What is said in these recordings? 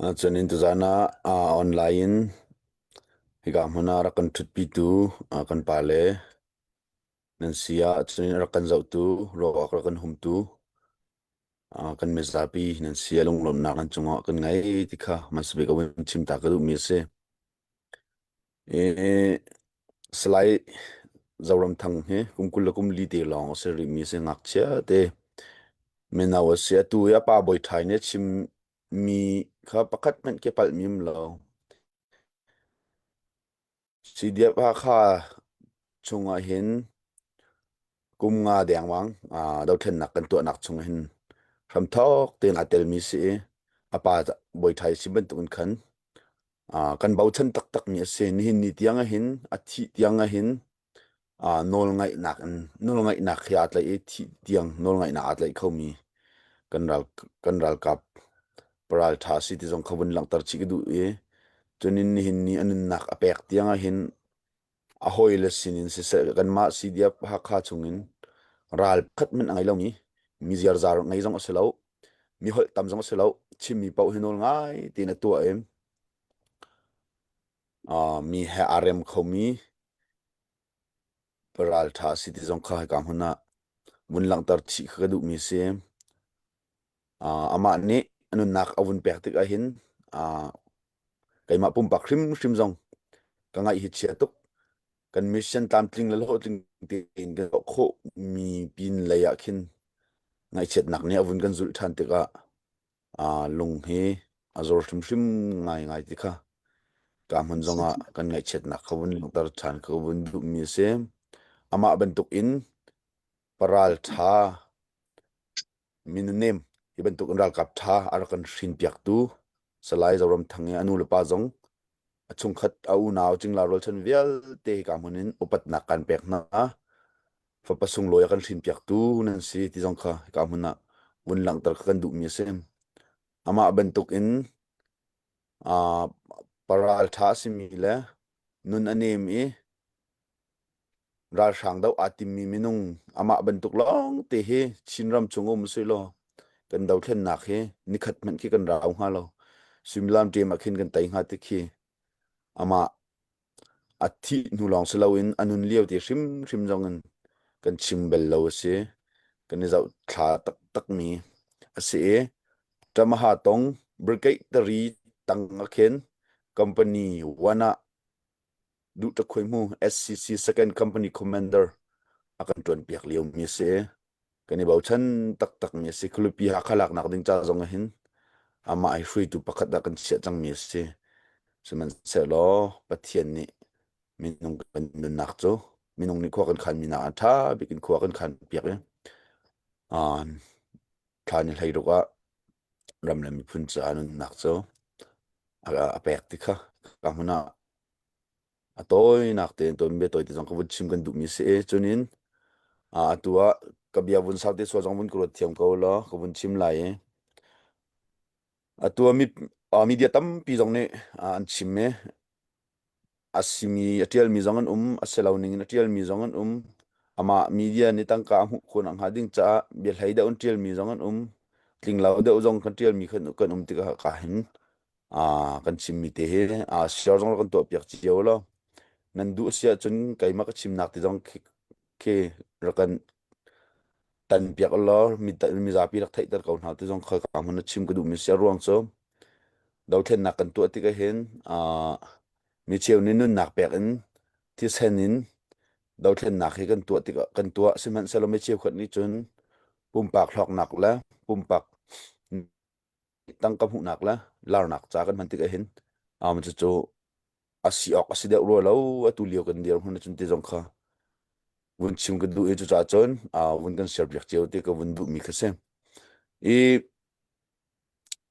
Chuanin tuzana online higa hmuna ra kan thutpi tu kan pale nan sia chuanin ra kan zau tu ro ra kan hum tu kan mezapi nan sia lunglom na kan chunga kan ngai tikha masbe ka win chim ta ka du mi se e slide zawram thang he kumkul kum li te long se ri mi se ngak chia te menaw se tu ya pa boy thai ne chim mi kha pakhat man ke pal mim lo sidia pa kha chunga hin kum nga deng wang dau then nak kan tu nak chung hin ram thok ten atel mi si apa boy thai si ban tun khan kan bau chen tak tak mi se ni hin ni tiang a hin a thi tiang a hin nol ngai nak ya tlai e thi tiang nol ngai na atlai khomi kan ral kap paral tha si ti jong khobun lang tar chi du e chunin ni hin ni anun nak apek tiang a hin a hoile sinin se kan ma si dia ha kha chungin ral khat men angai lo mi ziar zar ngai jong aselo mi hol tam jong aselo chim mi pau hinol ngai tina tua em mi he arem khomi paral tha city jong kha kam huna mun lang tar chi kha du mi se ama ne anu nak avun pek tik a hin kaima pum pak hrim jong ka ngai hi chia tuk kan mission tam tling la ho tling tin ga kho mi pin la ya khin ngai chet nak ne avun kan zul than tika lung he azor hrim ngai tika kam hun zonga kan ngai chet nak khawun lang tar than khawun du mi se ama bentuk in paral tha minu nem i bentuk ral kap tha ar kan hrin piak tu salai zoram thange anu lepa zong achung khat au naw ching la rol chan vial te ka munin upat na kan pek na fa pasung loya kan hrin piak tu nan si ti zong kha ka muna bun lang tar kan du mi sem ama bentuk in paral tha simi le nun anem e ral sang dau atim mi minung ama bentuk long te he chinram chungom se lo kan dau thlen nak he nikhat man ki kan raw nga lo simlam te makhin kan tai nga te khi ama athi nu long se lawin anun liau te hrim jongan kan chimbel lo se kan zau thla tak tak mi ase tamaha tong berkai tari tang akhen company wana du ta khoimu SCC second company commander akan tuan piak liau mi se kani bau chan tak tak mi se khulupi ha khalak nak ding cha zong hin ama ai free tu pakhat da kan sia chang mi se seman se lo pathian ni minung kan nun nak cho minung ni kho kan khan mina tha bikin kho kan khan piak e khan ni hlei roka ram lam mi phun cha nun nak cho apek ti kha ka huna atoi nak te to me toi ti jong ko chim kan du mi se chunin atua kabia bun sa te so jong bun kro thiam ko lo ko bun chim lai e atua mi media tam pi jong ne an chim me asimi atial mi zongan aselau ning atial mi zongan ama media ni tangka hu khon ang hading cha bel haida on tial mi zongan tling lau de zong kan tial mi kan tika ka hin kan chim mi te he shar zong kan to piak chi yo lo nan du sia chun kai ma ka chim nak ti zong ke rakan tan piak lo mi za pi rak thai tar kaun ha ti zong kha ka mun chim ka du mi sia ruang cho dau then nak kan to ti ka hen mi cheu ni nun nak pek in ti senin dau then nak hi kan tua siman selo mi cheu khat ni chun pumpak hlok nak la pumpak tang kam hu nak la lar nak cha kan man ti ka hen man chu asi de ro lo atu liu kan dir hun chun ti jong kha wun chim ka du e chu cha chon wun kan ser biak cheu te ka wun du mi khase e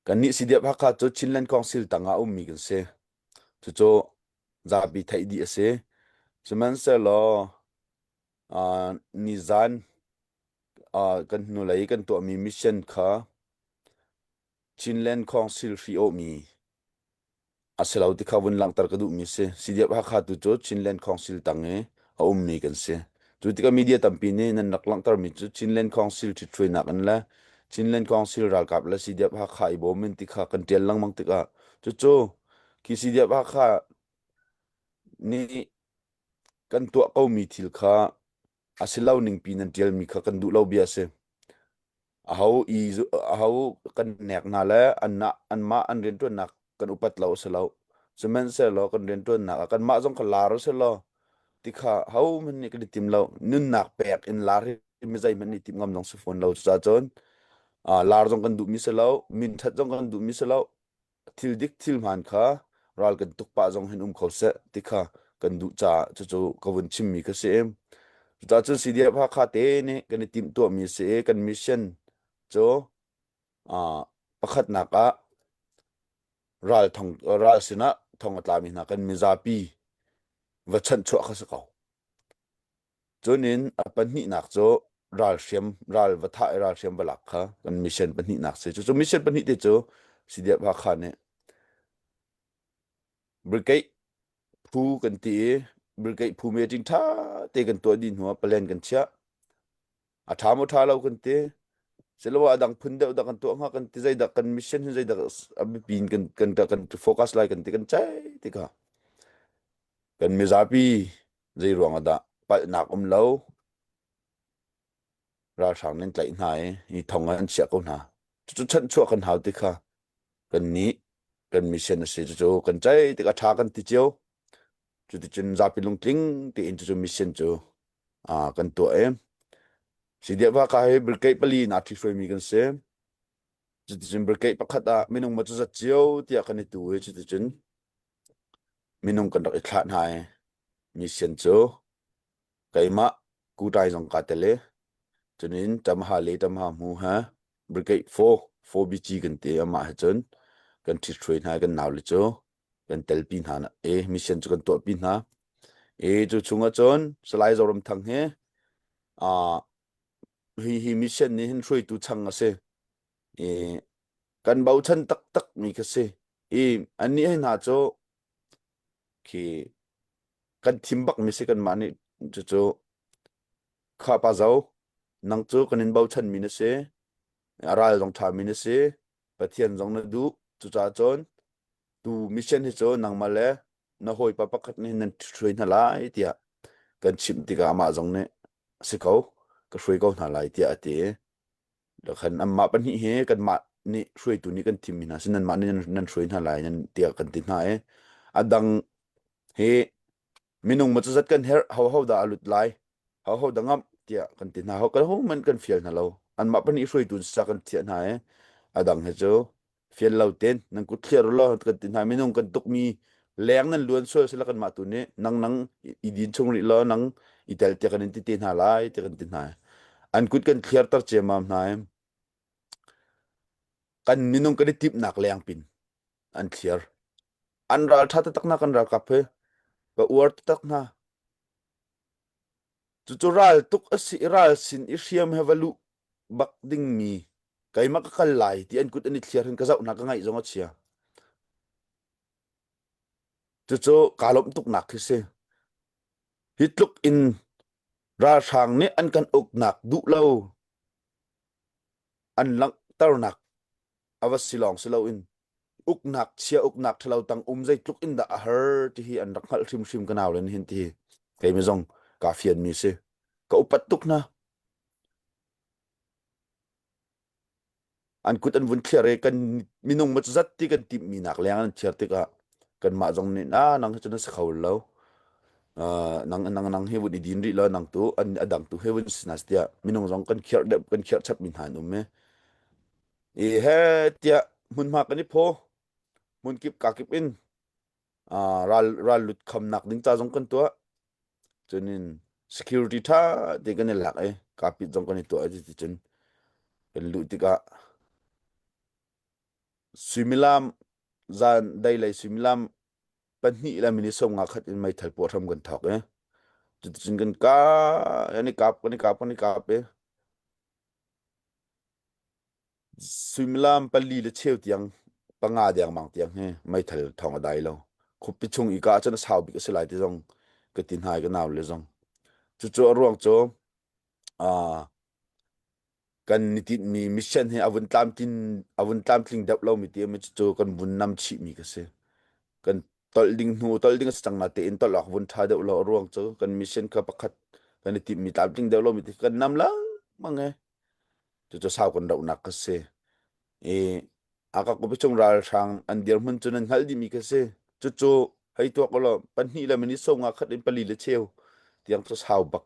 kan ni sidia ba kha cho chinland council tanga mi kan se chu zabi thai di ase seman se lo nizan kan nu lai kan to mi mission kha chinland council ri o mi aselau ti kha wun lang tar ka du mi se sidia ba kha tu cho chinland council tange mi kan se chu ti ka media tampi ne nan nak lang tar mi chu chinland council ti na kan la chinland council ral kap la sidia ba kha I bo men ti kha kan tel lang mang ti ka chu kisi dia ba kha ni kan tua ko mi thil kha asilau ning pinan tial mi kha kan du lo bia se ahau kan nek na le an ma an ren tu nak kan upat lo se lo semen se lo kan ren tu nak kan ma jong kan lar se lo tikha hau man ni kan tim lo nun nak pek in lar mi zai man ni tim ngam nong se phone lo cha chon lar jong kan du mi se lo min that jong kan du mi se lo thil dik thil man kha ral kan tuk pa jong hin kho se tikha kan du cha chu chu kawun chim mi ka se em cha chu si dia pha kha te ne kan tim to mi se kan mission cho pakhat naka ral sina thong atlami na kan mizapi vachan chu kha sa kaw chonin apani nak cho ral vatha ral siam balak kha kan mission pani nak se chu mission pani te chu si dia pha kha ne brikai phu kan ti brikai phu me ting tha te kan to din huwa plan kan cha athamo tha lo kan te selawa adang phun da kan to nga kan ti zai da kan mission zai da abi pin kan focus lai kan ti kan chai ti ka kan mizapi zai ruang ada pal nak lo ra sang nen tlai nai ni thong an sia ko na chu chan chu kan hau ti kha kan ni kan mission se chu kan chai ti ka tha kan ti chiu chu ti chen zapi lung tling ti in chu mission chu kan to em si dia ba ka he berkai pali na thi frame mi kan se chu ti chen berkai pakhata minung ma chu za chiu ti a kan tu chu ti chen minung kan rak thla nai mission chu kaima ku tai jong ka tele chunin tamha le tamha mu ha brigade 4 bg kan te ama ha chun kan thi train ha kan naw le chu kan tel pin ha na mission chu kan to pin ha chu chunga chon salai zoram thang he a hi mission ni hin throi tu chang ase e kan bau chan tak tak mi ka se ani he na cho ki kan thimbak mi se kan mani chu kha pa zau nang chu kanin bau chan mi na se aral jong tha mi na se pathian jong na du chu cha chon tu mission hi cho nang male na hoi pa pakhat ni nan throi na lai tia kan chim ti ga ma jong ne sikau ka throi ko na lai tia ati da khan amma pan hi he kan ma ni throi tu ni kan tim na sinan ma ni nan throi na lai nan tia kan ti na adang he minung ma chu zat kan her how da alut lai how da ngam tia kan ti na ho kan ho man kan fial na lo an ma pan ni throi tu sa kan tia na adang he cho fiel lau ten nang ku thler lo kan tin hai minung kan tuk mi leng nan luan so sela kan ma tu ne nang idin chung ri lo nang itel te kan ti tin ha lai te kan tin hai an kut kan thler tar che mam nai kan minung kan tip nak leng pin an thler an ral tha tak na kan ra ka phe ba uar tak na chu ral tuk asi ral sin i hriam hevalu bak ding mi kai ma ka kal lai ti an kut ani thler hin ka zau na ka ngai zonga chia chu kalom tuk nak se hitluk in ra sang ne an kan uk nak du lo an lang tar nak awas silong silo in uk nak chia uk nak thalo tang zai tluk in da har ti hi an rakhal thim thim kanaw len hin ti kai me zong ka fian mi se ka upat tuk na an kut an vun thre kan minung mat zat ti kan tip mi nak leng an thir ti ka kan ma zong ni na nang chuna sa khawl lo nang he wudi din ri lo nang tu an adang tu he wun snas tia minung zong kan khiar chap min han me he tia mun ma kan ni pho mun kip ka kip in ral lut kham nak ding cha jong kan to chunin security tha te kan lak ka pi jong kan to ti chun kan lu ti ka swimilam zan dai lai swimilam pan hi la mini som nga khat in mai thal po tham gan thak chu chin kan ka ani kap swimilam pali le cheu tiang panga diang mang tiang he mai thal thong dai lo khupi chung I ka chana saw bi ka selai ti jong ka tin hai ka naw le jong chu chu ruang chu a kan nitit mi mission he avun tlam tling dap lo mi ti mi chu kan bun nam chi mi ka se kan tol ding sang na te in tol ak bun tha dap lo ruang chu kan mission ka pakhat kan nitit mi tlam tling dap lo mi ti kan nam lang mange chu sao kan dau nak ka se e aka ko bi chung ral sang an dir mun chu nan hal di mi ka se chu hai to ko lo pan hi la mi so nga khat in pali le cheu tiang chu sao bak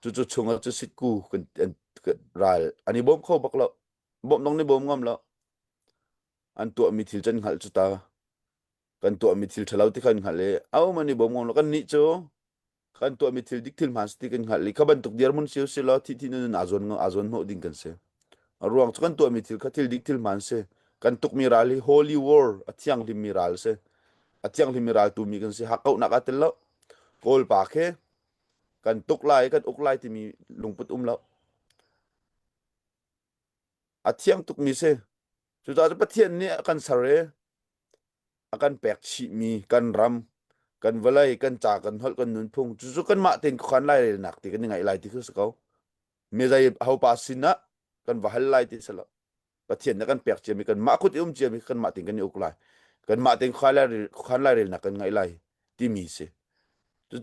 chu chunga chu sit ku kan ral ani bom kho bak lo bom nong ni bom ngam lo an tu mi thil chen hal chu ta kan tu mi thil thalau ti khan hale au mani bom ngam lo kan ni chu kan tu mi thil dik thil mas ti kan hal li khaban tuk diar mun siu silo thi na azon no ding kan se ruang chu kan tu mi thil khathil dik thil man se kan tuk mi rali holy war athiang lim mi ral se athiang lim mi ral tu mi kan se hakau na ka tel lo kol pa khe kan tuk lai kan uk lai ti mi lungput lo athiang tuk mi se chu ta pathian ni kan sare akan pek chi mi kan ram kan valai kan cha kan hol kan nun phung chu kan ma ten khan lai nak ti kan ngai lai ti khu ko me jai hau pa sin na kan va hal lai ti sala pathian na kan pek che mi kan ma khut che mi kan ma ten kan uk lai kan ma ten khan lai na kan ngai lai ti mi se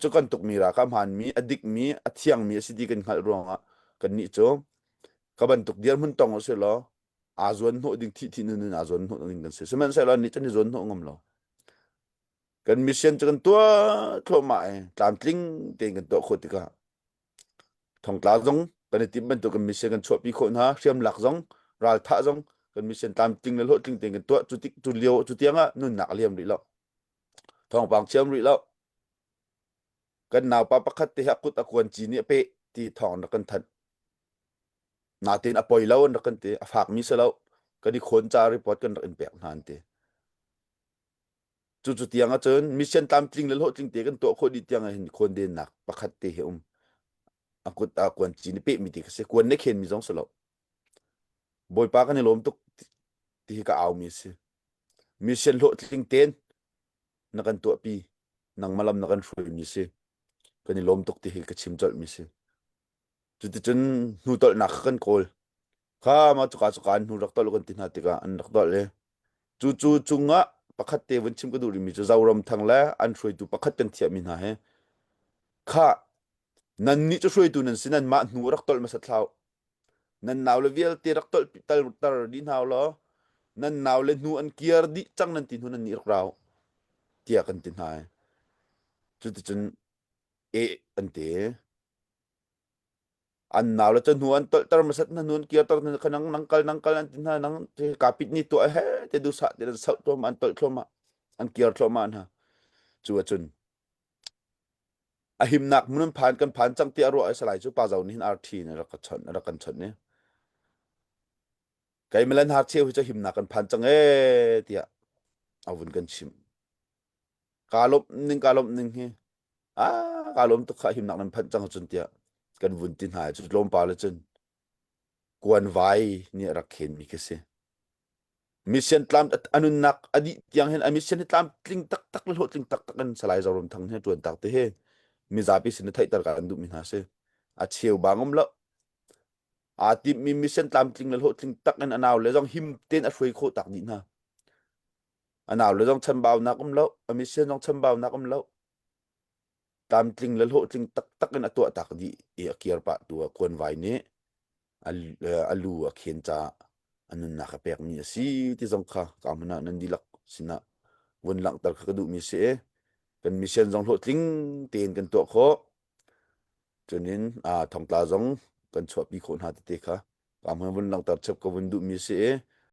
chu kan tuk mi ra kam han mi adik mi athiang mi si di kan khal ronga kan ni cho ka ban tuk diar mun tong se lo azon no ding thi nun azon no ding kan se semen se lo ni chen zon no ngam lo kan mission kan tua tho mai tam tling ten kan to khot ka thong tla jong kan ti ban to kan mission kan chop pi kho na siam lak jong ral tha jong kan mission tam tling le lo tling ten kan to chu tik chu leo chu tianga nun nak liam ri lo thong pang chiam ri lo kan naw pa pakhat te hakut akwan chi ni pe ti thong na kan that na tin apoi lo na kan te afak mi se lo kan di khon cha report kan in pek nan te chu tianga chen mission tam tling le lo tling te kan to kho di tianga hin khon de nak pakhat te he akut akwan chi ni pe mi ti se kwan ne khen mi jong se lo boy pa kan lom tuk ti ka aw mi se mission lo tling ten na kan to pi nang malam na kan shui mi se kan lom tuk ti ka chim chol mi se chu ti chen nu tol nak kan kol kha ma chu ka nu rak tol kan tin ha ti ka an rak tol le chu chunga pakhat te wan chim ka du ri mi chu zawram thang la an shui tu pakhat kan thia min ha he kha nan ni chu shui tu nan sinan ma nu rak tol ma sa thlau nan naw le vial te rak tol tal tar din haw lo nan naw le nu an kiar di chang nan tin hu nan ni rak raw tia kan tin ha chu ti chen e an te an naw le chen nu an tol tar ma sat na nun kiar tar nan kanang nangkal an tin ha nang te kapit ni to he te du sa te sa to man tol thloma an kiar thloma an ha chu chun a him nak mun phan kan phan chang ti aro ai salai chu pa jaw ni ar thi na ra kan chon ne kai melan har che hu cha him nak kan phan chang e tia avun kan chim kalop ning he a kalom to kha him nak nan phan chang chun tia kan vun tin ha chu lom pa le chun kwan vai ni ra khen mi ke se mission tlam anun nak adi tiang hen a mission tlam tling tak lo tling tak kan salai jaw rom thang he tuan tak te he mi zapi sin thai tar kan du min ha se a cheu bangom lo a ti mi mission tlam tling lo tling tak an anaw le jong him ten a hrui kho tak ni na anaw le jong chan baw na kom lo a mission jong chan baw na kom lo tam tling le lo tling tak an atwa tak di e kiar pa tu kon vai ne alu a khen cha anun na ka pek mi si ti jong kha ka mana nan dilak sina won lang tar ka du mi se kan mission jong lo tling ten kan to kho chunin a thong tla jong kan chho pi khon ha te kha ka ma won lang tar chep ko won du mi se